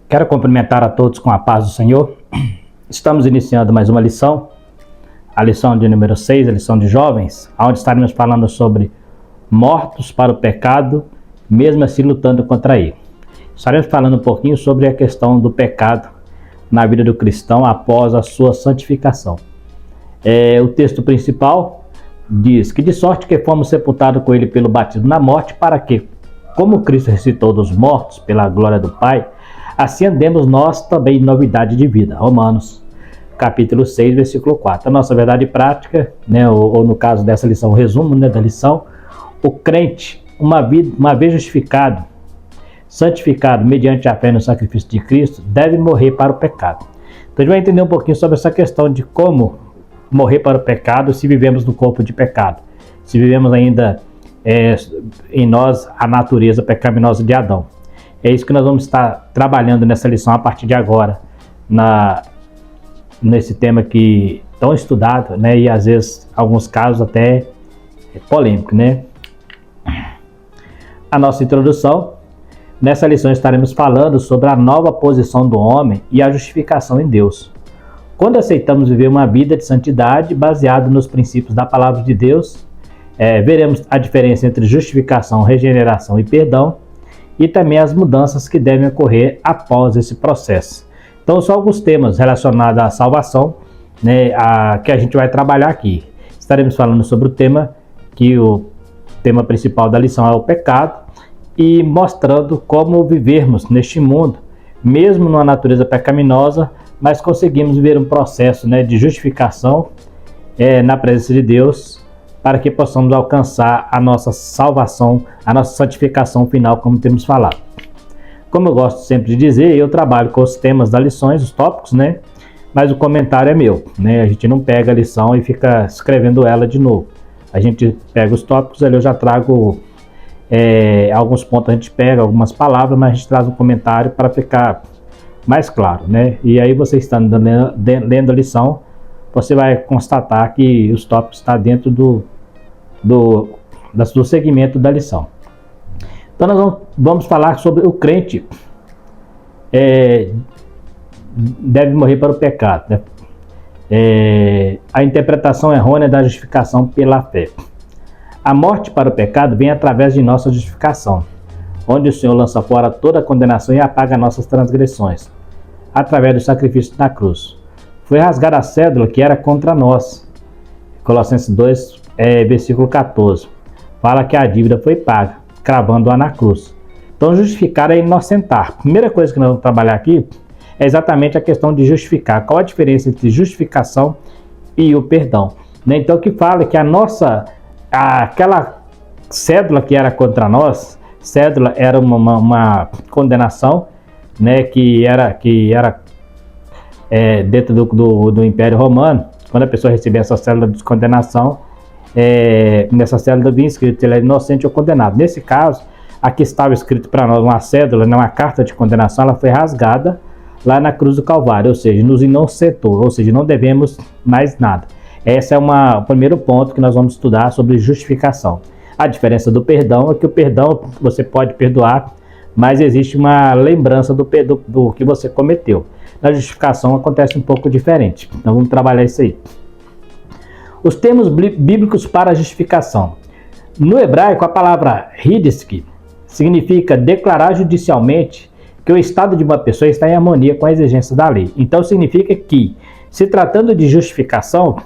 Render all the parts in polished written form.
Quero cumprimentar a todos com a paz do Senhor. Estamos iniciando mais uma lição, a lição de número 6, a lição de jovens, onde estaremos falando sobre mortos para o pecado, mesmo assim lutando contra ele. Estaremos falando um pouquinho sobre a questão do pecado na vida do cristão após a sua santificação. O texto principal diz que de sorte que fomos sepultados com ele pelo batismo na morte, para que, como Cristo ressuscitou dos mortos pela glória do Pai, assim andemos nós também em novidade de vida. Romanos, capítulo 6, versículo 4. A nossa verdade prática, ou no caso dessa lição, o resumo da lição, o crente, uma vez justificado, santificado mediante a fé no sacrifício de Cristo, deve morrer para o pecado. Então a gente vai entender um pouquinho sobre essa questão de como morrer para o pecado se vivemos no corpo de pecado, se vivemos ainda em nós a natureza pecaminosa de Adão. É isso que nós vamos estar trabalhando nessa lição a partir de agora, nesse tema que é tão estudado, e às vezes, em alguns casos, até polêmico, A nossa introdução, nessa lição estaremos falando sobre a nova posição do homem e a justificação em Deus. Quando aceitamos viver uma vida de santidade baseada nos princípios da palavra de Deus, veremos a diferença entre justificação, regeneração e perdão, e também as mudanças que devem ocorrer após esse processo. Então, são alguns temas relacionados à salvação, que a gente vai trabalhar aqui. Estaremos falando sobre o tema, que o tema principal da lição é o pecado, e mostrando como vivermos neste mundo, mesmo numa natureza pecaminosa, mas conseguimos viver um processo de justificação na presença de Deus, para que possamos alcançar a nossa salvação, a nossa santificação final, como temos falado. Como eu gosto sempre de dizer, eu trabalho com os temas das lições, os tópicos, mas o comentário é meu, A gente não pega a lição e fica escrevendo ela de novo. A gente pega os tópicos, ali eu já trago alguns pontos, a gente pega algumas palavras, mas a gente traz um comentário para ficar mais claro, E aí você estando lendo a lição, você vai constatar que os tópicos estão dentro do segmento da lição. Então nós vamos falar sobre o crente deve morrer para o pecado. A interpretação errônea da justificação pela fé. A morte para o pecado vem através de nossa justificação, onde o Senhor lança fora toda a condenação e apaga nossas transgressões, através do sacrifício na cruz. Foi rasgada a cédula que era contra nós. Colossenses 2, versículo 14. Fala que a dívida foi paga, cravando-a na cruz. Então, justificar é inocentar. A primeira coisa que nós vamos trabalhar aqui é exatamente a questão de justificar. Qual a diferença entre justificação e o perdão? Então, que fala que aquela cédula que era contra nós, cédula era uma condenação, que era dentro do Império Romano. Quando a pessoa recebia essa cédula de condenação, nessa cédula vinha escrito ele é inocente ou condenado. Nesse caso, aqui estava escrito para nós uma cédula, uma carta de condenação, ela foi rasgada lá na cruz do Calvário, ou seja, nos inocentou, ou seja, não devemos mais nada. Esse é o primeiro ponto que nós vamos estudar sobre justificação. A diferença do perdão é que o perdão você pode perdoar, mas existe uma lembrança do que você cometeu. Na justificação acontece um pouco diferente. Então vamos trabalhar isso aí. Os termos bíblicos para a justificação. No hebraico, a palavra hidisk significa declarar judicialmente que o estado de uma pessoa está em harmonia com a exigência da lei. Então significa que, se tratando de justificação,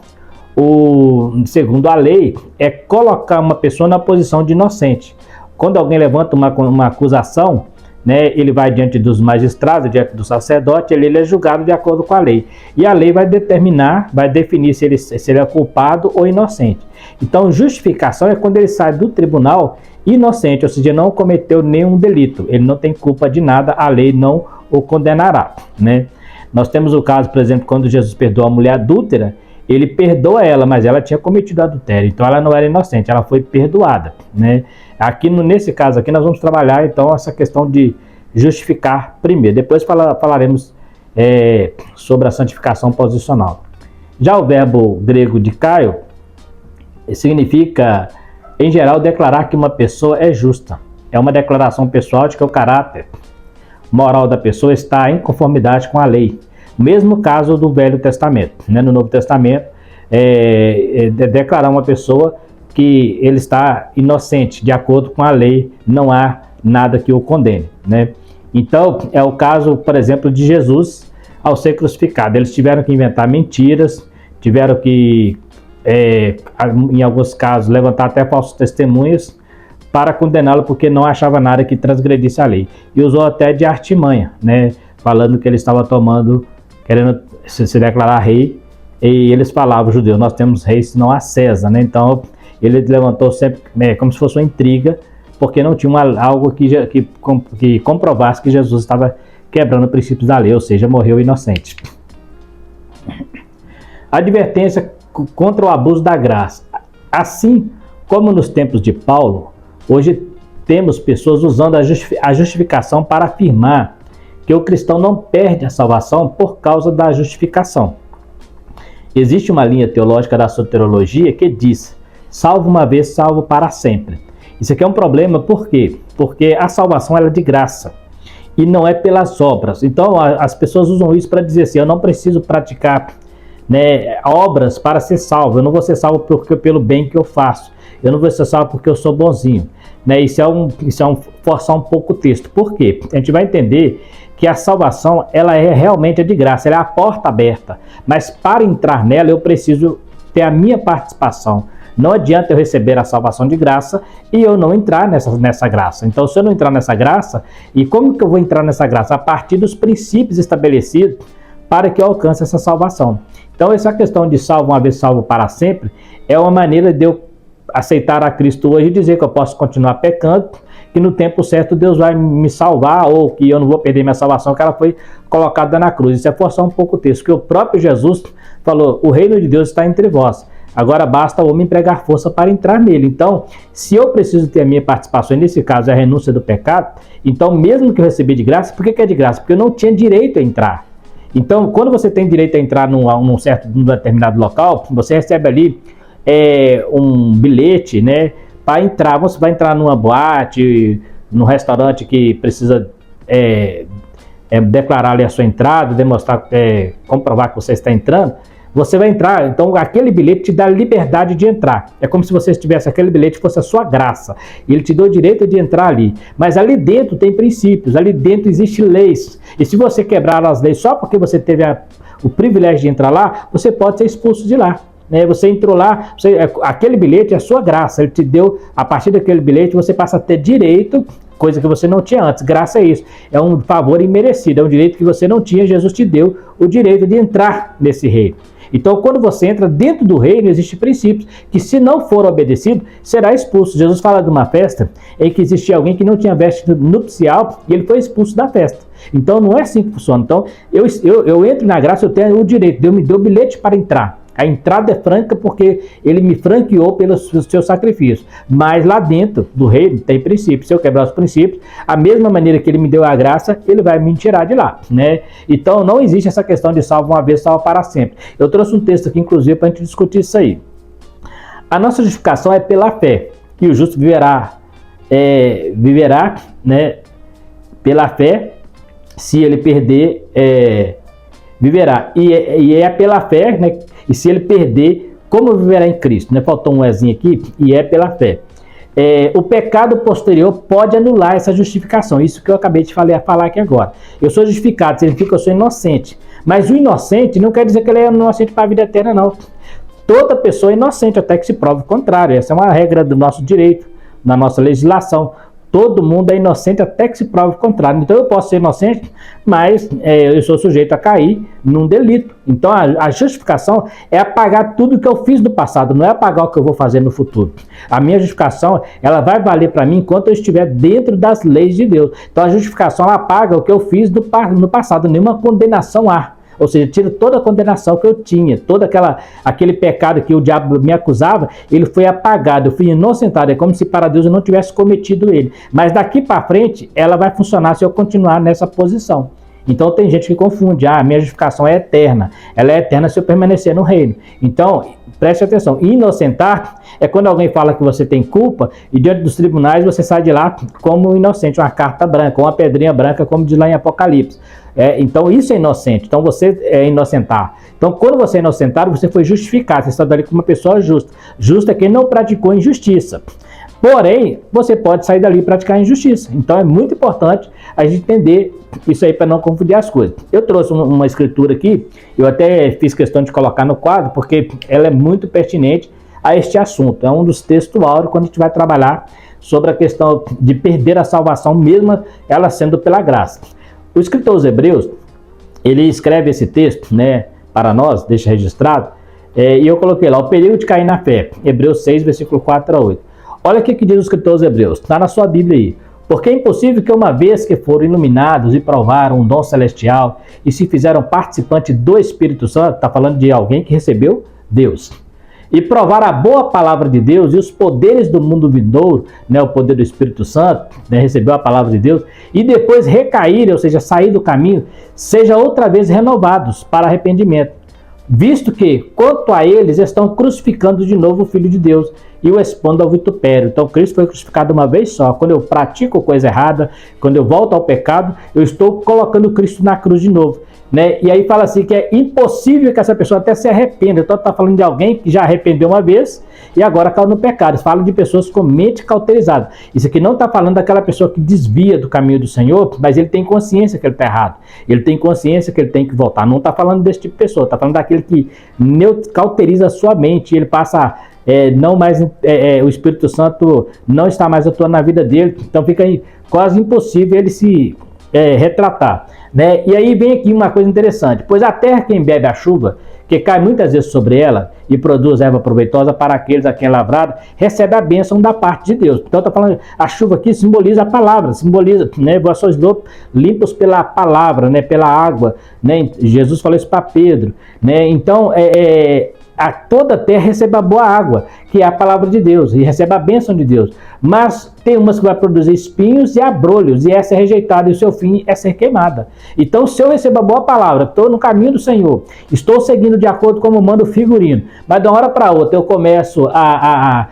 segundo a lei, é colocar uma pessoa na posição de inocente. Quando alguém levanta uma acusação, ele vai diante dos magistrados, diante do sacerdote, ele é julgado de acordo com a lei. E a lei vai definir se ele é culpado ou inocente. Então, justificação é quando ele sai do tribunal inocente, ou seja, não cometeu nenhum delito. Ele não tem culpa de nada, a lei não o condenará. Nós temos o caso, por exemplo, quando Jesus perdoa a mulher adúltera, ele perdoa ela, mas ela tinha cometido adultério, então ela não era inocente, ela foi perdoada. Aqui, nesse caso aqui, nós vamos trabalhar então essa questão de justificar primeiro. Depois falaremos sobre a santificação posicional. Já o verbo grego dikaio significa, em geral, declarar que uma pessoa é justa. É uma declaração pessoal de que o caráter, moral da pessoa está em conformidade com a lei. Mesmo caso do Velho Testamento, né? No Novo Testamento, declarar uma pessoa que ele está inocente, de acordo com a lei, não há nada que o condene, né? Então, é o caso, por exemplo, de Jesus ao ser crucificado. Eles tiveram que inventar mentiras, tiveram que, em alguns casos, levantar até falsos testemunhas para condená-lo, porque não achava nada que transgredisse a lei. E usou até de artimanha, né? Falando que ele estava querendo se declarar rei, e eles falavam, os judeus, nós temos rei senão a César, né? Então, ele levantou sempre, como se fosse uma intriga, porque não tinha algo que comprovasse que Jesus estava quebrando princípios da lei, ou seja, morreu inocente. Advertência contra o abuso da graça. Assim como nos tempos de Paulo, hoje temos pessoas usando a justificação para afirmar que o cristão não perde a salvação por causa da justificação. Existe uma linha teológica da soteriologia que diz: salvo uma vez, salvo para sempre. Isso aqui é um problema, por quê? Porque a salvação ela é de graça e não é pelas obras. Então as pessoas usam isso para dizer assim: eu não preciso praticar, né, obras para ser salvo. Eu não vou ser salvo pelo bem que eu faço. Eu não vou ser salvo porque eu sou bonzinho. Né? Isso é forçar um pouco o texto. Por quê? A gente vai entender que a salvação ela é realmente de graça, ela é a porta aberta. Mas para entrar nela eu preciso ter a minha participação. Não adianta eu receber a salvação de graça e eu não entrar nessa graça. Então, se eu não entrar nessa graça, e como que eu vou entrar nessa graça? A partir dos princípios estabelecidos para que eu alcance essa salvação. Então, essa questão de salvo uma vez, salvo para sempre, é uma maneira de eu aceitar a Cristo hoje e dizer que eu posso continuar pecando, que no tempo certo Deus vai me salvar, ou que eu não vou perder minha salvação, que ela foi colocada na cruz. Isso é forçar um pouco o texto, que o próprio Jesus falou: o reino de Deus está entre vós. Agora basta o homem empregar força para entrar nele. Então, se eu preciso ter a minha participação, e nesse caso é a renúncia do pecado, então mesmo que eu recebi de graça, por que é de graça? Porque eu não tinha direito a entrar. Então, quando você tem direito a entrar num determinado local, você recebe ali um bilhete, né, para entrar. Você vai entrar numa boate, num restaurante que precisa declarar ali a sua entrada, demonstrar, comprovar que você está entrando. Você vai entrar, então aquele bilhete te dá liberdade de entrar. É como se você tivesse aquele bilhete, fosse a sua graça. Ele te deu o direito de entrar ali. Mas ali dentro tem princípios, ali dentro existem leis. E se você quebrar as leis só porque você teve o privilégio de entrar lá, você pode ser expulso de lá. Né? Você entrou lá, aquele bilhete é a sua graça. Ele te deu, a partir daquele bilhete, você passa a ter direito, coisa que você não tinha antes. Graça é isso. É um favor imerecido, é um direito que você não tinha. Jesus te deu o direito de entrar nesse reino. Então, quando você entra dentro do reino, existem princípios que, se não for obedecido, será expulso. Jesus fala de uma festa em que existia alguém que não tinha veste nupcial e ele foi expulso da festa. Então, não é assim que funciona. Então, eu entro na graça, eu tenho o direito, Deus me deu o bilhete para entrar. A entrada é franca porque ele me franqueou pelo seu sacrifício. Mas lá dentro do reino tem princípios. Se eu quebrar os princípios, a mesma maneira que ele me deu a graça, ele vai me tirar de lá, né? Então não existe essa questão de salvo uma vez, salvo para sempre. Eu trouxe um texto aqui, inclusive, para a gente discutir isso aí. A nossa justificação é pela fé. E o justo viverá, né, pela fé. Se ele perder, viverá. E é pela fé, né? E se ele perder, como viverá em Cristo? Né? Faltou um ezinho aqui, e é pela fé. O pecado posterior pode anular essa justificação. Isso que eu acabei de falar aqui agora. Eu sou justificado, significa que eu sou inocente. Mas o inocente não quer dizer que ele é inocente para a vida eterna, não. Toda pessoa é inocente até que se prove o contrário. Essa é uma regra do nosso direito, da nossa legislação. Todo mundo é inocente até que se prove o contrário. Então eu posso ser inocente, mas eu sou sujeito a cair num delito. Então a justificação é apagar tudo que eu fiz no passado, não é apagar o que eu vou fazer no futuro. A minha justificação, ela vai valer para mim enquanto eu estiver dentro das leis de Deus. Então a justificação, ela apaga o que eu fiz no passado, nenhuma condenação há. Ou seja, tira toda a condenação que eu tinha, todo aquele pecado que o diabo me acusava, ele foi apagado, eu fui inocentado, é como se para Deus eu não tivesse cometido ele. Mas daqui para frente, ela vai funcionar se eu continuar nessa posição. Então tem gente que confunde, minha justificação é eterna, ela é eterna se eu permanecer no reino. Então, Preste atenção, inocentar é quando alguém fala que você tem culpa e diante dos tribunais você sai de lá como inocente, uma carta branca, uma pedrinha branca, como diz lá em Apocalipse. Então isso é inocente, então você é inocentar. Então quando você é inocentado, você foi justificado, você está ali como uma pessoa justa. Justa é quem não praticou injustiça. Porém, você pode sair dali e praticar injustiça. Então é muito importante a gente entender isso aí para não confundir as coisas. Eu trouxe uma escritura aqui, eu até fiz questão de colocar no quadro, porque ela é muito pertinente a este assunto. É um dos textos áureos quando a gente vai trabalhar sobre a questão de perder a salvação, mesmo ela sendo pela graça. O escritor aos Hebreus, ele escreve esse texto, né, para nós, deixa registrado, e eu coloquei lá, o perigo de cair na fé, Hebreus 6, versículo 4 a 8. Olha o que diz o escritor aos Hebreus, está na sua Bíblia aí. Porque é impossível que uma vez que foram iluminados e provaram um dom celestial e se fizeram participantes do Espírito Santo, está falando de alguém que recebeu Deus, e provar a boa palavra de Deus e os poderes do mundo vindouro, né, o poder do Espírito Santo, né, recebeu a palavra de Deus, e depois recaírem, ou seja, sair do caminho, seja outra vez renovados para arrependimento. Visto que, quanto a eles, estão crucificando de novo o Filho de Deus e o expondo ao vitupério. Então, Cristo foi crucificado uma vez só. Quando eu pratico coisa errada, quando eu volto ao pecado, eu estou colocando Cristo na cruz de novo. Né? E aí fala assim que é impossível que essa pessoa até se arrependa. Então está falando de alguém que já arrependeu uma vez e agora caiu no pecado. Fala de pessoas com mente cauterizada. Isso aqui não está falando daquela pessoa que desvia do caminho do Senhor, mas ele tem consciência que ele está errado. Ele tem consciência que ele tem que voltar. Não está falando desse tipo de pessoa. Está falando daquele que cauteriza a sua mente. Ele passa não mais o Espírito Santo não está mais atuando na vida dele. Então fica aí quase impossível ele se retratar. Né? E aí vem aqui uma coisa interessante, pois a terra quem bebe a chuva, que cai muitas vezes sobre ela e produz erva proveitosa para aqueles a quem é lavrado, recebe a bênção da parte de Deus. Então está falando, a chuva aqui simboliza a palavra, simboliza, né, vós sois limpos pela palavra, né, pela água, né? Jesus falou isso para Pedro, né? Então toda a terra recebe a boa água, que é a palavra de Deus, e recebe a bênção de Deus. Mas tem umas que vai produzir espinhos e abrolhos, e essa é rejeitada, e o seu fim é ser queimada. Então, se eu recebo a boa palavra, estou no caminho do Senhor, estou seguindo de acordo com como manda o figurino, mas de uma hora para outra eu começo a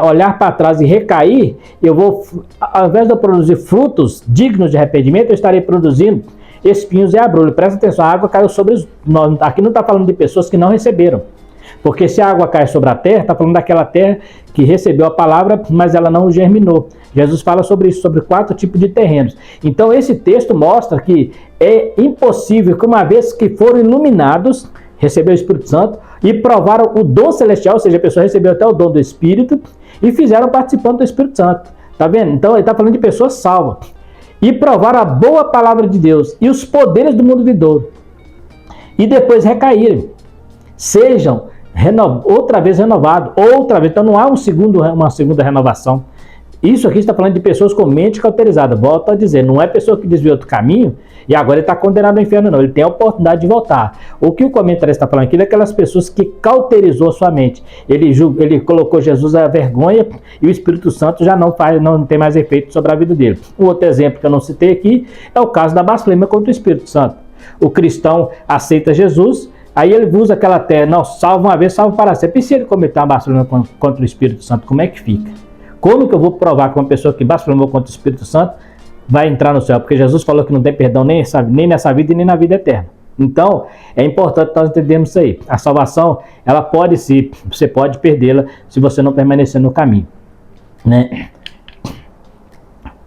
olhar para trás e recair, eu vou, ao invés de eu produzir frutos dignos de arrependimento, eu estarei produzindo espinhos e abrolhos. Presta atenção, a água caiu sobre nós. Aqui não está falando de pessoas que não receberam. Porque se a água cai sobre a terra, está falando daquela terra que recebeu a palavra, mas ela não germinou. Jesus fala sobre isso, sobre 4 tipos de terrenos. Então esse texto mostra que é impossível que uma vez que foram iluminados, recebeu o Espírito Santo e provaram o dom celestial, ou seja, a pessoa recebeu até o dom do Espírito e fizeram participando do Espírito Santo. Tá vendo? Então ele está falando de pessoas salvas. E provaram a boa palavra de Deus e os poderes do mundo vindouro. E depois recaírem. Sejam outra vez renovado, outra vez. Então não há uma segunda renovação. Isso aqui está falando de pessoas com mente cauterizada. Volto a dizer, não é pessoa que desviou do caminho e agora ele está condenado ao inferno, não. Ele tem a oportunidade de voltar. O que o comentário está falando aqui é daquelas pessoas que cauterizou a sua mente. Ele colocou Jesus à vergonha e o Espírito Santo já não tem mais efeito sobre a vida dele. Um outro exemplo que eu não citei aqui é o caso da blasfêmia contra o Espírito Santo. O cristão aceita Jesus, aí ele usa aquela terra, não, salva uma vez, salva para sempre. E se ele cometer uma blasfêmia contra o Espírito Santo, como é que fica? Como que eu vou provar que uma pessoa que blasfemou contra o Espírito Santo vai entrar no céu? Porque Jesus falou que não tem perdão nem nessa vida e nem na vida eterna. Então, é importante nós entendermos isso aí. A salvação, ela pode ser, você pode perdê-la se você não permanecer no caminho, né?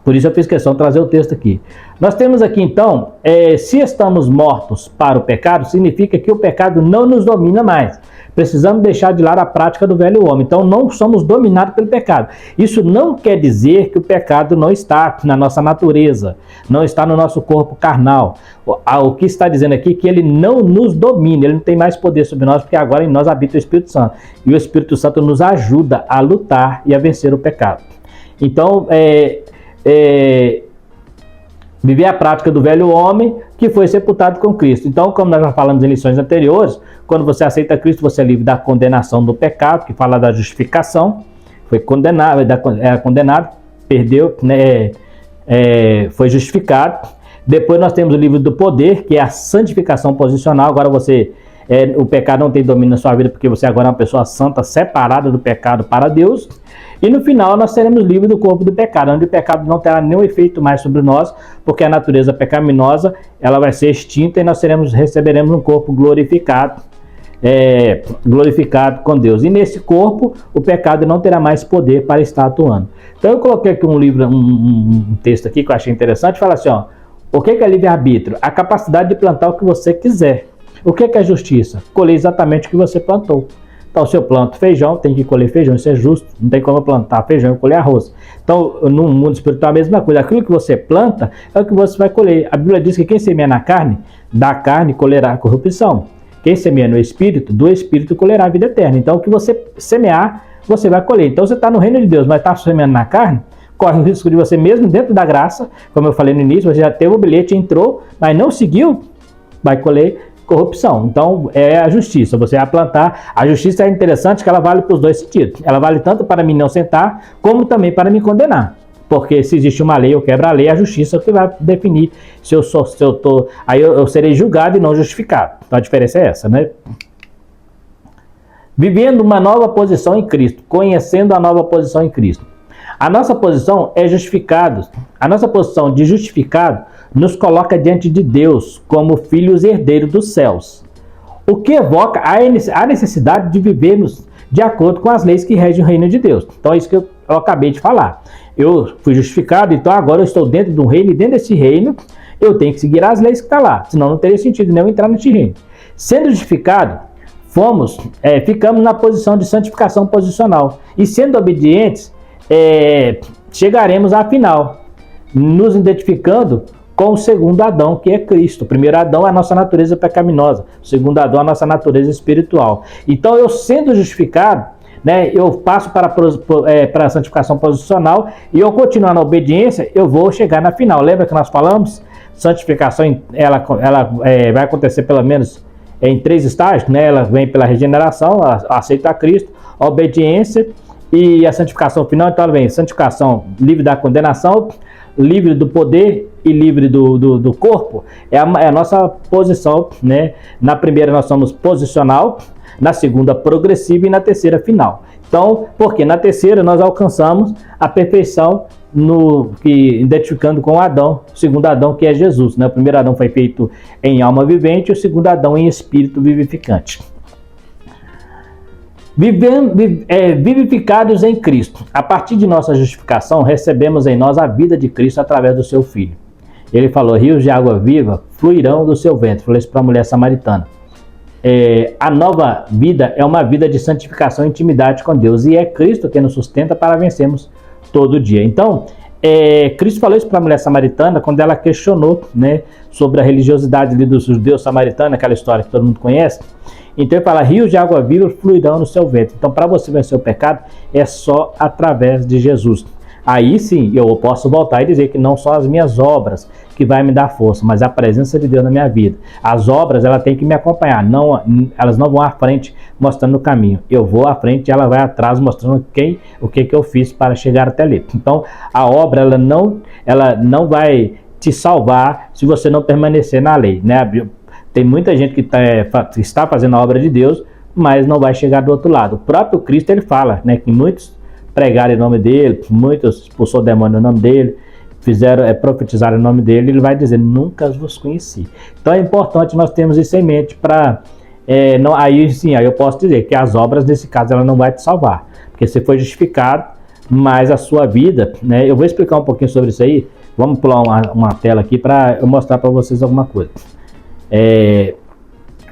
Por isso eu fiz questão de trazer o texto aqui. Nós temos aqui então, se estamos mortos para o pecado, significa que o pecado não nos domina mais. Precisamos deixar de lado a prática do velho homem. Então não somos dominados pelo pecado. Isso não quer dizer que o pecado não está na nossa natureza, não está no nosso corpo carnal. O que está dizendo aqui é que ele não nos domina, ele não tem mais poder sobre nós, porque agora em nós habita o Espírito Santo. E o Espírito Santo nos ajuda a lutar e a vencer o pecado. Então, viver a prática do velho homem que foi sepultado com Cristo. Então, como nós já falamos em lições anteriores, quando você aceita Cristo, você é livre da condenação do pecado, que fala da justificação, foi condenado, era condenado, perdeu, né, foi justificado. Depois nós temos o livro do poder, que é a santificação posicional. Agora você o pecado não tem domínio na sua vida porque você agora é uma pessoa santa, separada do pecado para Deus. E no final nós seremos livres do corpo do pecado, onde o pecado não terá nenhum efeito mais sobre nós, porque a natureza pecaminosa ela vai ser extinta e nós receberemos um corpo glorificado, glorificado com Deus. E nesse corpo o pecado não terá mais poder para estar atuando. Então eu coloquei aqui um livro, um texto aqui que eu achei interessante, fala assim, ó, o que é livre-arbítrio? A capacidade de plantar o que você quiser. O que é justiça? Colher exatamente o que você plantou. Então, se eu planto feijão, tem que colher feijão, isso é justo. Não tem como eu plantar feijão e colher arroz. Então, no mundo espiritual é a mesma coisa. Aquilo que você planta é o que você vai colher. A Bíblia diz que quem semeia na carne, da carne colherá a corrupção. Quem semeia no Espírito, do Espírito colherá a vida eterna. Então, o que você semear, você vai colher. Então, você está no reino de Deus, mas está semeando na carne, corre o risco de você mesmo dentro da graça, como eu falei no início, você já teve o bilhete, entrou, mas não seguiu, vai colher corrupção. Então é a justiça, você vai plantar. A justiça é interessante que ela vale para os dois sentidos. Ela vale tanto para me não sentar, como também para me condenar. Porque se existe uma lei, eu quebro a lei, a justiça é o que vai definir se eu tô. Aí eu serei julgado e não justificado. Então a diferença é essa, né? Vivendo uma nova posição em Cristo, conhecendo a nova posição em Cristo. A nossa posição é justificado. A nossa posição de justificado nos coloca diante de Deus como filhos herdeiros dos céus. O que evoca a necessidade de vivermos de acordo com as leis que regem o reino de Deus. Então é isso que eu acabei de falar. Eu fui justificado, então agora eu estou dentro de um reino, e dentro desse reino eu tenho que seguir as leis que estão lá. Senão não teria sentido nem eu entrar nesse reino. Sendo justificado, ficamos na posição de santificação posicional. E sendo obedientes, chegaremos à final, nos identificando com o segundo Adão, que é Cristo. O primeiro Adão é a nossa natureza pecaminosa, o segundo Adão é a nossa natureza espiritual. Então, eu sendo justificado, né, eu passo para a santificação posicional, e eu continuar na obediência, eu vou chegar na final. Lembra que nós falamos? Santificação, ela vai acontecer pelo menos em 3 estágios, né? Ela vem pela regeneração, aceita a Cristo, a obediência, e a santificação final. Então ela vem santificação livre da condenação, livre do poder e livre do corpo. É a nossa posição, né? Na primeira nós somos posicional, na segunda progressiva e na terceira final. Então, porque na terceira nós alcançamos a perfeição identificando com Adão, o segundo Adão, que é Jesus, né? O primeiro Adão foi feito em alma vivente, e o segundo Adão em espírito vivificante. Vivificados em Cristo. A partir de nossa justificação, recebemos em nós a vida de Cristo através do seu Filho. Ele falou, rios de água viva fluirão do seu ventre. Falou isso para a mulher samaritana. A nova vida é uma vida de santificação e intimidade com Deus. E é Cristo que nos sustenta para vencermos todo dia. Então, Cristo falou isso para a mulher samaritana quando ela questionou, né, sobre a religiosidade dos judeus samaritanos, aquela história que todo mundo conhece. Então ele fala, rios de água viva fluirão no seu ventre. Então para você vencer o pecado é só através de Jesus. Aí sim eu posso voltar e dizer que não são as minhas obras que vai me dar força, mas a presença de Deus na minha vida. As obras ela tem que me acompanhar, elas não vão à frente mostrando o caminho. Eu vou à frente e ela vai atrás mostrando o que eu fiz para chegar até ali. Então a obra ela não vai te salvar se você não permanecer na lei, né? Tem muita gente que está fazendo a obra de Deus, mas não vai chegar do outro lado. O próprio Cristo ele fala, né, que muitos pregaram em nome dele, muitos expulsou o demônio em nome dele, profetizaram em nome dele, ele vai dizer, nunca vos conheci. Então é importante nós termos isso em mente para... aí eu posso dizer que as obras, nesse caso, ela não vai te salvar, porque você foi justificado, mas a sua vida, né, eu vou explicar um pouquinho sobre isso aí, vamos pular uma tela aqui para eu mostrar para vocês alguma coisa.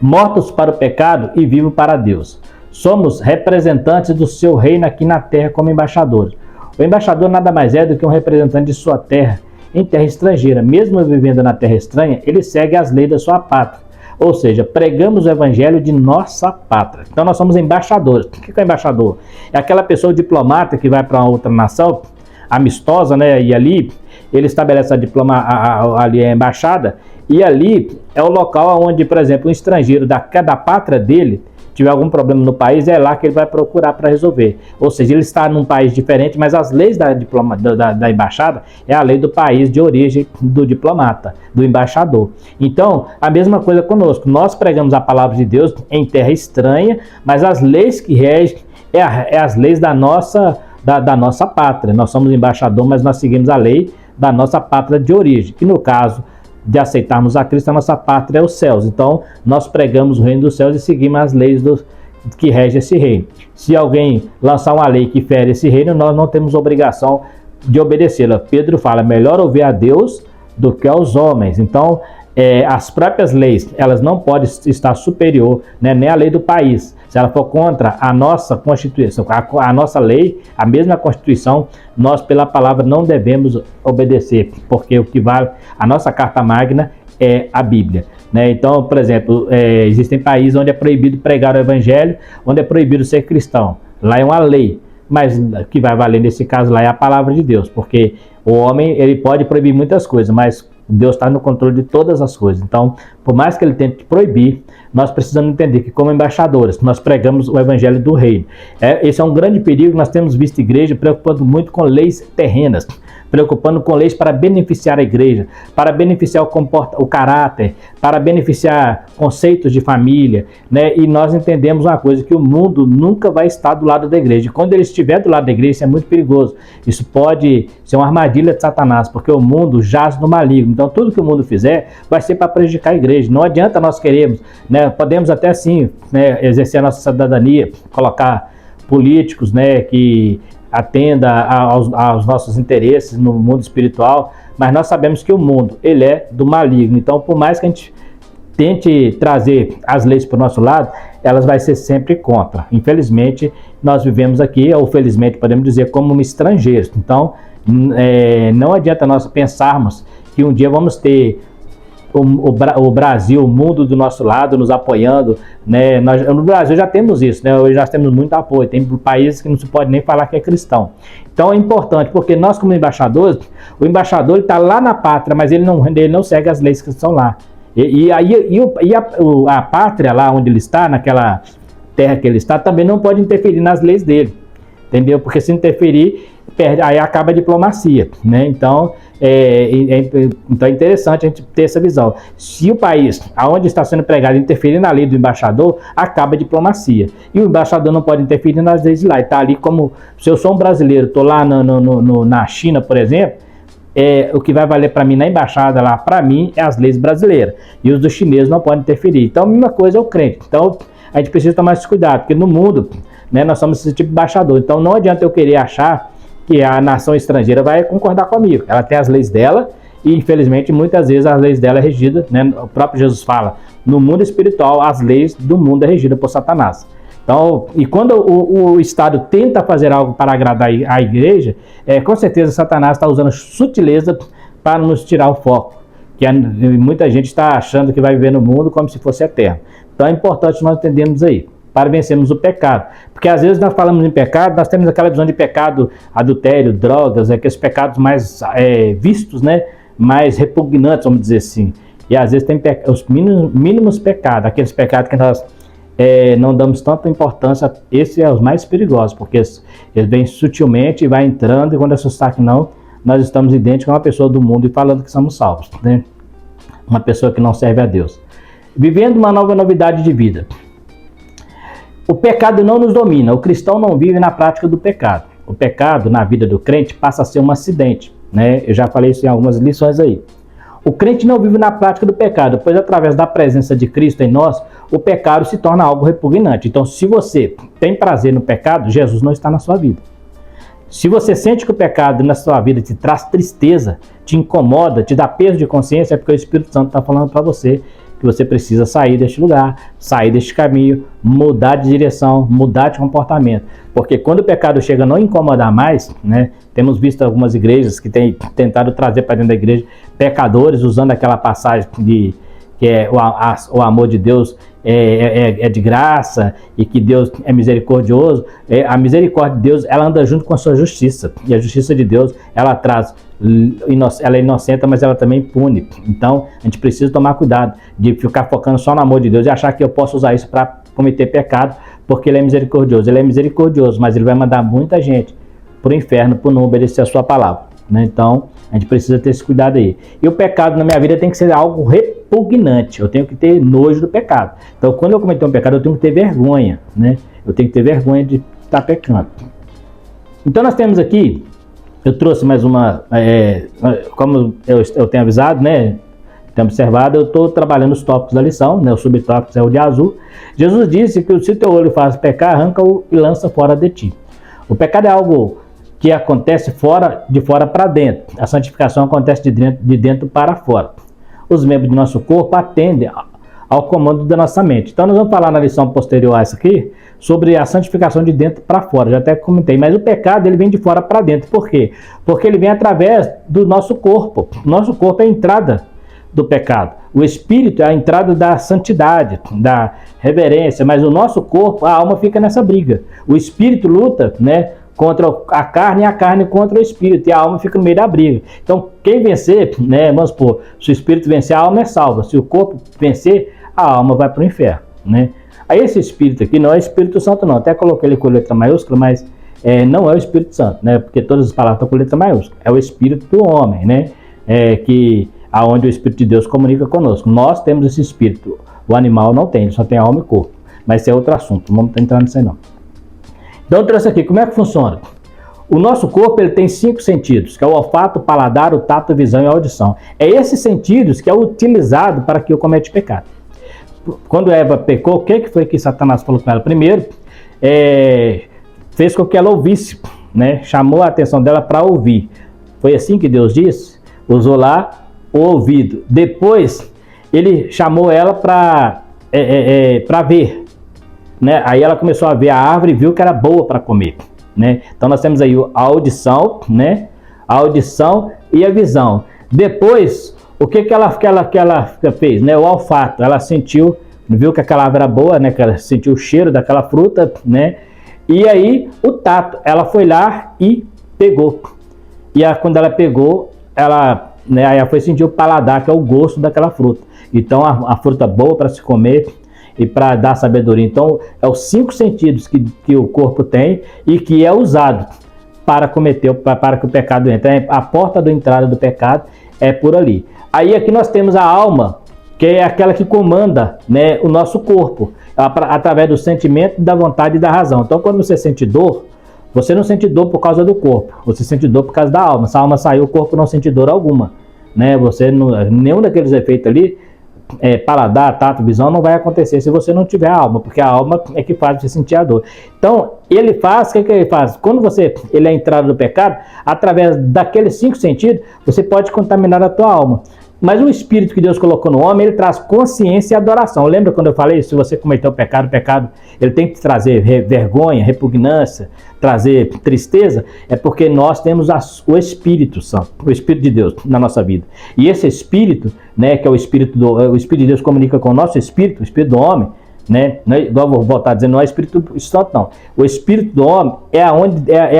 Mortos para o pecado e vivos para Deus. Somos representantes do seu reino aqui na terra como embaixadores. O embaixador nada mais é do que um representante de sua terra em terra estrangeira. Mesmo vivendo na terra estranha, ele segue as leis da sua pátria. Ou seja, pregamos o evangelho de nossa pátria. Então nós somos embaixadores. O que é embaixador? É aquela pessoa diplomata que vai para uma outra nação amistosa, né? E ali ele estabelece ali a embaixada. E ali é o local onde, por exemplo, um estrangeiro da pátria dele, tiver algum problema no país, é lá que ele vai procurar para resolver. Ou seja, ele está num país diferente, mas as leis da embaixada é a lei do país de origem do diplomata, do embaixador. Então, a mesma coisa conosco. Nós pregamos a palavra de Deus em terra estranha, mas as leis que regem é as leis da nossa pátria. Nós somos embaixador, mas nós seguimos a lei da nossa pátria de origem. E no caso de aceitarmos a Cristo, a nossa pátria é os céus. Então, nós pregamos o reino dos céus e seguimos as leis que regem esse reino. Se alguém lançar uma lei que fere esse reino, nós não temos obrigação de obedecê-la. Pedro fala, melhor ouvir a Deus do que aos homens. Então, as próprias leis, elas não podem estar superior, né, nem a lei do país. Se ela for contra a nossa Constituição, a nossa lei, a mesma Constituição, nós pela palavra não devemos obedecer, porque o que vale, a nossa Carta Magna é a Bíblia. Né? Então, por exemplo, existem países onde é proibido pregar o Evangelho, onde é proibido ser cristão. Lá é uma lei, mas o que vai valer nesse caso lá é a palavra de Deus, porque o homem ele pode proibir muitas coisas, mas Deus está no controle de todas as coisas. Então, por mais que ele tente proibir, nós precisamos entender que como embaixadores, nós pregamos o evangelho do reino. Esse é um grande perigo. Nós temos visto a igreja preocupando muito com leis terrenas, preocupando com leis para beneficiar a igreja, para beneficiar o caráter, para beneficiar conceitos de família, né? E nós entendemos uma coisa, que o mundo nunca vai estar do lado da igreja. Quando ele estiver do lado da igreja, isso é muito perigoso. Isso pode ser uma armadilha de Satanás, porque o mundo jaz no maligno. Então, tudo que o mundo fizer vai ser para prejudicar a igreja. Não adianta nós queremos, né? Podemos até sim, né, exercer a nossa cidadania, colocar políticos, né, que atenda aos nossos interesses no mundo espiritual, mas nós sabemos que o mundo, ele é do maligno. Então, por mais que a gente tente trazer as leis para o nosso lado, elas vão ser sempre contra. Infelizmente, nós vivemos aqui, ou felizmente podemos dizer, como estrangeiros. Então, não adianta nós pensarmos que um dia vamos ter o Brasil, o mundo do nosso lado, nos apoiando, né? No Brasil já temos isso, né? Hoje nós temos muito apoio, tem países que não se pode nem falar que é cristão. Então é importante, porque nós como embaixadores, o embaixador está lá na pátria, mas ele não segue as leis que estão lá. A pátria lá onde ele está, naquela terra que ele está, também não pode interferir nas leis dele, entendeu? Porque se interferir, aí acaba a diplomacia, né? Então é interessante a gente ter essa visão. Se o país aonde está sendo pregado interferir na lei do embaixador, acaba a diplomacia. E o embaixador não pode interferir nas leis de lá. Está ali como, se eu sou um brasileiro, estou lá na China, por exemplo, o que vai valer para mim na embaixada lá, para mim, é as leis brasileiras. E os dos chineses não podem interferir. Então a mesma coisa é o crente. Então a gente precisa tomar esse cuidado, porque no mundo, né, nós somos esse tipo de embaixador. Então não adianta eu querer achar que a nação estrangeira vai concordar comigo. Ela tem as leis dela e, infelizmente, muitas vezes as leis dela é regida, né? O próprio Jesus fala, no mundo espiritual, as leis do mundo é regida por Satanás. Então, e quando o Estado tenta fazer algo para agradar a igreja, com certeza Satanás está usando sutileza para nos tirar o foco. Que muita gente está achando que vai viver no mundo como se fosse eterno. Então é importante nós entendermos aí, para vencermos o pecado. Porque às vezes nós falamos em pecado, nós temos aquela visão de pecado, adultério, drogas, aqueles pecados mais vistos, né? Mais repugnantes, vamos dizer assim. E às vezes tem os mínimos pecados, aqueles pecados que nós não damos tanta importância, esses são os mais perigosos, porque eles vêm sutilmente e vai entrando, e quando assustar que não, nós estamos idênticos a uma pessoa do mundo e falando que somos salvos, né? Uma pessoa que não serve a Deus. Vivendo uma nova novidade de vida. O pecado não nos domina, o cristão não vive na prática do pecado. O pecado na vida do crente passa a ser um acidente, né? Eu já falei isso em algumas lições aí. O crente não vive na prática do pecado, pois através da presença de Cristo em nós, o pecado se torna algo repugnante. Então, se você tem prazer no pecado, Jesus não está na sua vida. Se você sente que o pecado na sua vida te traz tristeza, te incomoda, te dá peso de consciência, é porque o Espírito Santo está falando para você que você precisa sair deste lugar, sair deste caminho, mudar de direção, mudar de comportamento. Porque quando o pecado chega a não incomodar mais, né, temos visto algumas igrejas que têm tentado trazer para dentro da igreja pecadores, usando aquela passagem que o amor de Deus é de graça e que Deus é misericordioso. A misericórdia de Deus, ela anda junto com a sua justiça. E a justiça de Deus, ela é inocente, mas ela também pune. Então, a gente precisa tomar cuidado de ficar focando só no amor de Deus e achar que eu posso usar isso para cometer pecado, porque ele é misericordioso. Ele é misericordioso, mas ele vai mandar muita gente para o inferno por não obedecer a sua palavra, né? Então, a gente precisa ter esse cuidado aí. E o pecado na minha vida tem que ser algo repugnante. Eu tenho que ter nojo do pecado. Então, quando eu cometer um pecado, eu tenho que ter vergonha, né? Eu tenho que ter vergonha de estar pecando. Então, nós temos aqui, eu trouxe mais uma, como eu tenho avisado, né? Tenho observado, eu estou trabalhando os tópicos da lição, né? O subtópico é o de azul. Jesus disse que se teu olho faz pecar, arranca-o e lança fora de ti. O pecado é algo que acontece de fora para dentro. A santificação acontece de dentro para fora. Os membros do nosso corpo atendem ao comando da nossa mente. Então nós vamos falar na lição posterior a essa aqui, sobre a santificação de dentro para fora, já até comentei, mas o pecado ele vem de fora para dentro. Por quê? Porque ele vem através do nosso corpo. O nosso corpo é a entrada do pecado. O espírito é a entrada da santidade, da reverência, mas o nosso corpo, a alma fica nessa briga. O espírito luta, né, contra a carne e a carne contra o espírito, e a alma fica no meio da briga. Então, quem vencer, né, vamos supor, se o espírito vencer, a alma é salva. Se o corpo vencer, a alma vai para o inferno, né? Aí esse espírito aqui não é Espírito Santo não, até coloquei ele com letra maiúscula, mas não é o Espírito Santo, né? Porque todas as palavras estão com letra maiúscula. É o espírito do homem, né? Aonde o Espírito de Deus comunica conosco. Nós temos esse espírito, o animal não tem, ele só tem alma e corpo. Mas esse é outro assunto, não vamos entrar nisso aí não. Então eu trouxe aqui, como é que funciona? O nosso corpo ele tem 5 sentidos, que é o olfato, o paladar, o tato, a visão e a audição. É esses sentidos que é utilizado para que eu cometa pecado. Quando Eva pecou, o que foi que Satanás falou com ela? Primeiro, fez com que ela ouvisse, né? Chamou a atenção dela para ouvir. Foi assim que Deus disse? Usou lá o ouvido. Depois, ele chamou ela para ver, né? Aí ela começou a ver a árvore e viu que era boa para comer, né? Então nós temos aí a audição, né? A audição e a visão. Depois, o que ela fez, né? O olfato. Ela sentiu, viu que aquela árvore era boa, né? Que ela sentiu o cheiro daquela fruta, né? E aí o tato. Ela foi lá e pegou. E quando ela pegou, né? Aí ela foi sentir o paladar, que é o gosto daquela fruta. Então a fruta boa para se comer e para dar sabedoria. Então é os 5 sentidos que o corpo tem e que é usado para que o pecado entre. A porta de entrada do pecado é por ali. Aí aqui nós temos a alma, que é aquela que comanda, né, o nosso corpo, através do sentimento, da vontade e da razão. Então quando você sente dor, você não sente dor por causa do corpo, você sente dor por causa da alma. Se a alma saiu, o corpo não sente dor alguma, né? Nenhum daqueles efeitos ali, paladar, tato, visão, não vai acontecer se você não tiver a alma, porque a alma é que faz você sentir a dor. Então, ele faz, o que ele faz? Quando ele é a entrada do pecado, através daqueles 5 sentidos, você pode contaminar a tua alma. Mas o espírito que Deus colocou no homem, ele traz consciência e adoração. Lembra quando eu falei, se você cometeu o pecado, ele tem que trazer vergonha, repugnância, trazer tristeza? É porque nós temos o Espírito Santo, o Espírito de Deus na nossa vida. E esse Espírito, né, que é o Espírito de Deus comunica com o nosso Espírito, o Espírito do homem, né? Não é, igual eu vou voltar a dizer, não é o Espírito Santo não. O Espírito do homem é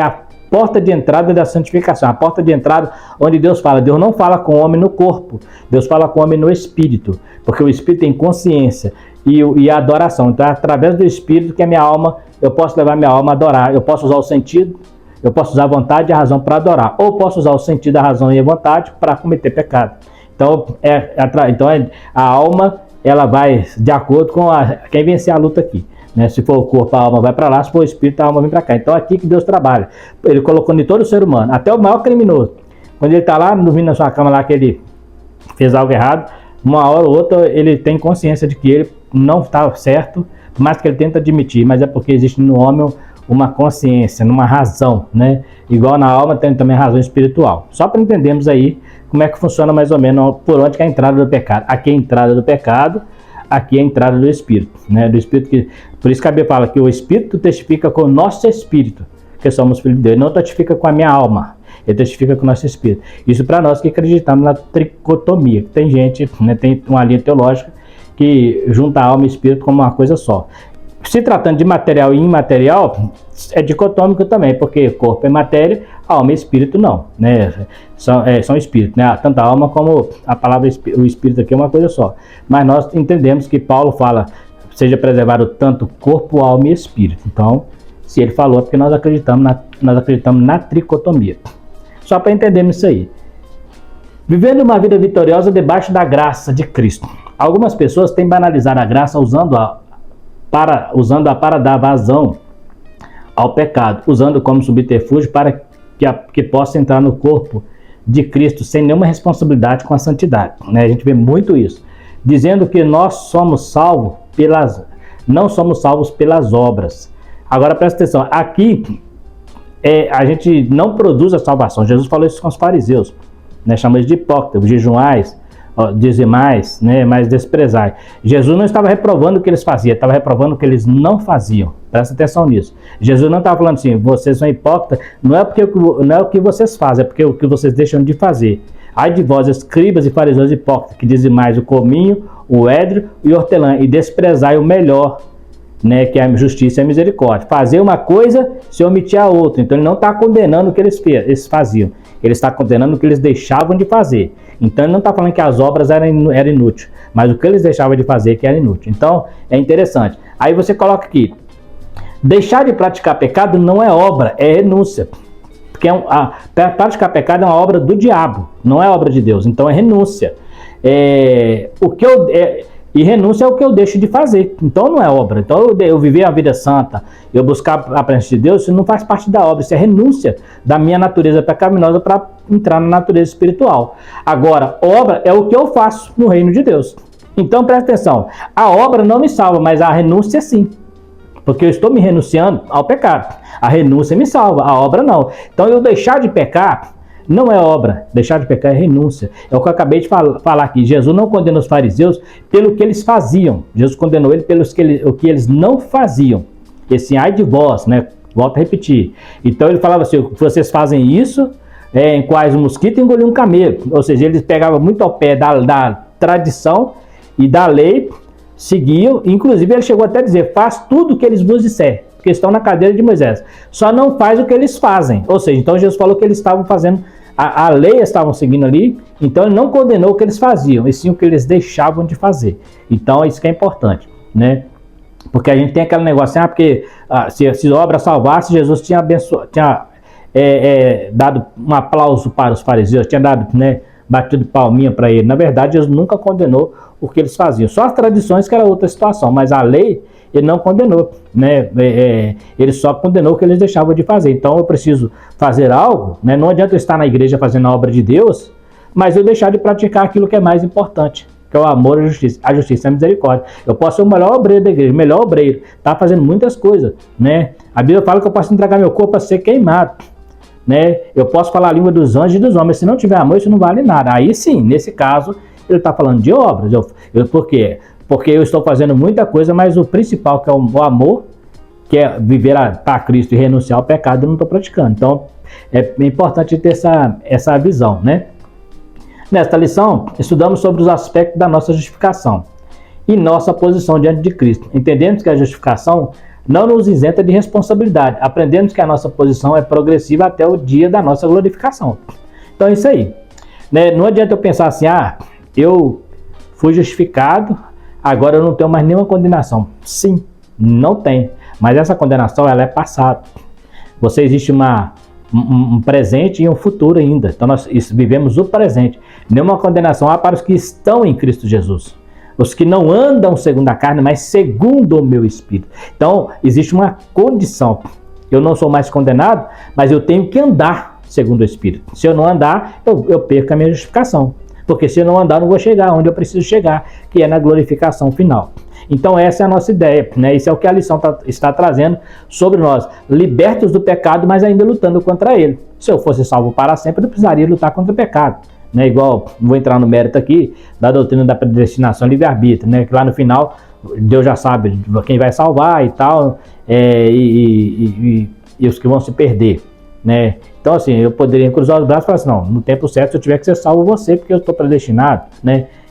a porta de entrada da santificação, a porta de entrada onde Deus fala. Deus não fala com o homem no corpo, Deus fala com o homem no espírito, porque o espírito tem consciência e a adoração. Então é através do espírito que a minha alma, eu posso levar minha alma a adorar. Eu posso usar o sentido, eu posso usar a vontade e a razão para adorar, ou posso usar o sentido, a razão e a vontade para cometer pecado. Então, a alma, ela vai de acordo com quem vencer a luta aqui. Né? Se for o corpo, a alma vai para lá, se for o espírito, a alma vem para cá. Então é aqui que Deus trabalha. Ele colocou em todo o ser humano, até o maior criminoso. Quando ele está lá, dormindo na sua cama lá, que ele fez algo errado, uma hora ou outra ele tem consciência de que ele não está certo, por mais que ele tenta admitir, mas é porque existe no homem uma consciência, uma razão, né? Igual na alma tem também a razão espiritual. Só para entendermos aí como é que funciona mais ou menos por onde que é a entrada do pecado. Aqui é a entrada do pecado, aqui é a entrada do Espírito, né? Do Espírito por isso que a Bíblia fala que o Espírito testifica com o nosso Espírito, que somos filhos de Deus. Ele não testifica com a minha alma, ele testifica com o nosso Espírito. Isso para nós que acreditamos na tricotomia. Tem gente, né, tem uma linha teológica que junta alma e Espírito como uma coisa só. Se tratando de material e imaterial, é dicotômico também, porque corpo é matéria, alma e espírito não, né? São espíritos, né? Tanto a alma como a palavra o espírito aqui é uma coisa só. Mas nós entendemos que Paulo fala, seja preservado tanto corpo, alma e espírito. Então, se ele falou, é porque nós acreditamos na tricotomia. Só para entendermos isso aí. Vivendo uma vida vitoriosa debaixo da graça de Cristo. Algumas pessoas têm banalizado a graça usando-a para dar vazão ao pecado, usando como subterfúgio para que possa entrar no corpo de Cristo sem nenhuma responsabilidade com a santidade. A gente vê muito isso. Dizendo que nós somos salvos não somos salvos pelas obras. Agora presta atenção, aqui a gente não produz a salvação. Jesus falou isso com os fariseus, chamou eles de hipócritas, jejuais, dizimais, mas desprezai. Jesus não estava reprovando o que eles faziam, estava reprovando o que eles não faziam. Presta atenção nisso. Jesus não estava falando assim, vocês são hipócritas, não é o que vocês fazem, é porque o que vocês deixam de fazer. Ai de vós, escribas e fariseus hipócritas, que dizimais o cominho, o édrio e o hortelã, e desprezai o melhor, que é a justiça e a misericórdia. Fazer uma coisa se omitir a outra. Então ele não está condenando o que eles faziam, ele está condenando o que eles deixavam de fazer. Então ele não está falando que as obras eram inúteis, mas o que eles deixavam de fazer que era inútil. Então é interessante. Aí você coloca aqui, deixar de praticar pecado não é obra, é renúncia. Porque praticar pecado é uma obra do diabo, não é obra de Deus. Então é renúncia. E renúncia é o que eu deixo de fazer. Então não é obra. Então eu viver a vida santa, eu buscar a presença de Deus, isso não faz parte da obra. Isso é renúncia da minha natureza pecaminosa para entrar na natureza espiritual. Agora, obra é o que eu faço no reino de Deus. Então presta atenção. A obra não me salva, mas a renúncia sim. Porque eu estou me renunciando ao pecado. A renúncia me salva, a obra não. Então eu deixar de pecar não é obra. Deixar de pecar é renúncia. É o que eu acabei de falar aqui. Jesus não condena os fariseus pelo que eles faziam. Jesus condenou ele pelo que eles não faziam. Esse ai de vós, Volto a repetir. Então ele falava assim, vocês fazem isso, em quais o mosquito engoliu um camelo. Ou seja, eles pegavam muito ao pé da tradição e da lei, seguiam, inclusive ele chegou até a dizer, faz tudo o que eles vos disser, porque estão na cadeira de Moisés, só não faz o que eles fazem. Ou seja, então Jesus falou que eles estavam fazendo, a lei estavam seguindo ali, então ele não condenou o que eles faziam, e sim o que eles deixavam de fazer. Então isso que é importante, porque a gente tem aquele negócio, porque se a obra salvasse, Jesus tinha dado um aplauso para os fariseus, tinha dado, batido palminha para ele. Na verdade, Jesus nunca condenou o que eles faziam. Só as tradições que era outra situação, mas a lei ele não condenou, ele só condenou o que eles deixavam de fazer. Então eu preciso fazer algo, não adianta eu estar na igreja fazendo a obra de Deus, mas eu deixar de praticar aquilo que é mais importante, que é o amor, a justiça e a misericórdia. Eu posso ser o melhor obreiro da igreja, o melhor obreiro, tá fazendo muitas coisas, A Bíblia fala que eu posso entregar meu corpo a ser queimado, Eu posso falar a língua dos anjos e dos homens, se não tiver amor, isso não vale nada. Aí sim, nesse caso, ele está falando de obras. Por quê? Porque eu estou fazendo muita coisa, mas o principal, que é o amor, que é viver para Cristo e renunciar ao pecado, eu não estou praticando. Então, é importante ter essa visão, Nesta lição, estudamos sobre os aspectos da nossa justificação e nossa posição diante de Cristo. Entendemos que a justificação não nos isenta de responsabilidade. Aprendemos que a nossa posição é progressiva até o dia da nossa glorificação. Então é isso aí. Não adianta eu pensar assim, eu fui justificado, agora eu não tenho mais nenhuma condenação. Sim, não tem. Mas essa condenação ela é passada. Existe um presente e um futuro ainda. Então nós vivemos o presente. Nenhuma condenação há para os que estão em Cristo Jesus. Os que não andam segundo a carne, mas segundo o meu espírito. Então, existe uma condição. Eu não sou mais condenado, mas eu tenho que andar segundo o espírito. Se eu não andar, eu perco a minha justificação. Porque se eu não andar, eu não vou chegar onde eu preciso chegar, que é na glorificação final. Então, essa é a nossa ideia, Isso é o que a lição está trazendo sobre nós. Libertos do pecado, mas ainda lutando contra ele. Se eu fosse salvo para sempre, eu não precisaria lutar contra o pecado. Igual, vou entrar no mérito aqui, da doutrina da predestinação e livre-arbítrio, que lá no final, Deus já sabe quem vai salvar e tal, e os que vão se perder, Então, assim, eu poderia cruzar os braços e falar assim, não, no tempo certo, se eu tiver que ser salvo, você, porque eu estou predestinado,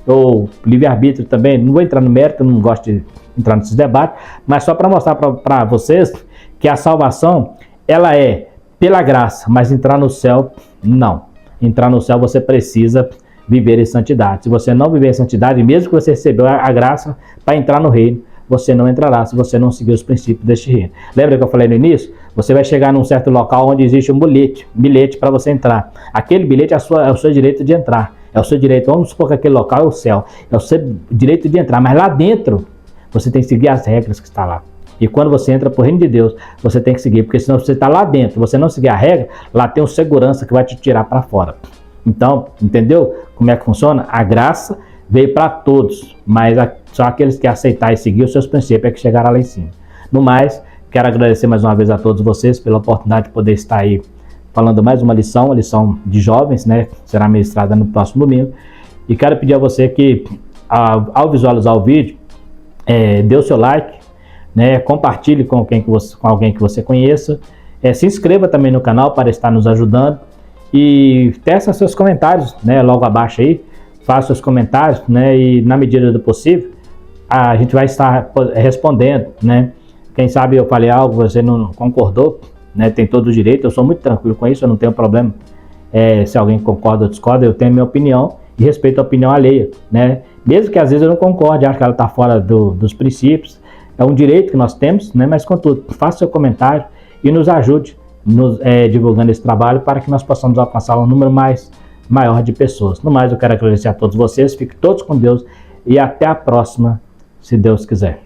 Ou livre-arbítrio também, não vou entrar no mérito, não gosto de entrar nesses debates, mas só para mostrar para vocês que a salvação, ela é pela graça, mas entrar no céu, não. Entrar no céu você precisa viver em santidade. Se você não viver em santidade, mesmo que você recebeu a graça para entrar no reino, você não entrará se você não seguir os princípios deste reino. Lembra que eu falei no início? Você vai chegar num certo local onde existe um bilhete para você entrar. Aquele bilhete é o seu direito de entrar. É o seu direito, vamos supor que aquele local é o céu. É o seu direito de entrar, mas lá dentro você tem que seguir as regras que está lá. E quando você entra para o reino de Deus, você tem que seguir, porque senão você está lá dentro, você não seguir a regra, lá tem um segurança que vai te tirar para fora. Então, entendeu como é que funciona? A graça veio para todos, mas só aqueles que aceitarem e seguir os seus princípios é que chegará lá em cima. No mais, quero agradecer mais uma vez a todos vocês pela oportunidade de poder estar aí falando mais uma lição de jovens, né? Será ministrada no próximo domingo. E quero pedir a você que, ao visualizar o vídeo, dê o seu like, né? Compartilhe com alguém que você conheça. Se inscreva também no canal para estar nos ajudando. E teça seus comentários, né? Logo abaixo aí. Faça seus comentários, né? E na medida do possível, a gente vai estar respondendo, né? Quem sabe eu falei algo, você não concordou, né? Tem todo o direito, eu sou muito tranquilo com isso, eu não tenho problema. Se alguém concorda ou discorda, eu tenho a minha opinião e respeito a opinião alheia, né? Mesmo que às vezes eu não concorde, acho que ela está fora dos princípios, é um direito que nós temos, né? Mas contudo, faça seu comentário e nos ajude divulgando esse trabalho para que nós possamos alcançar um número maior de pessoas. No mais, eu quero agradecer a todos vocês, fiquem todos com Deus e até a próxima, se Deus quiser.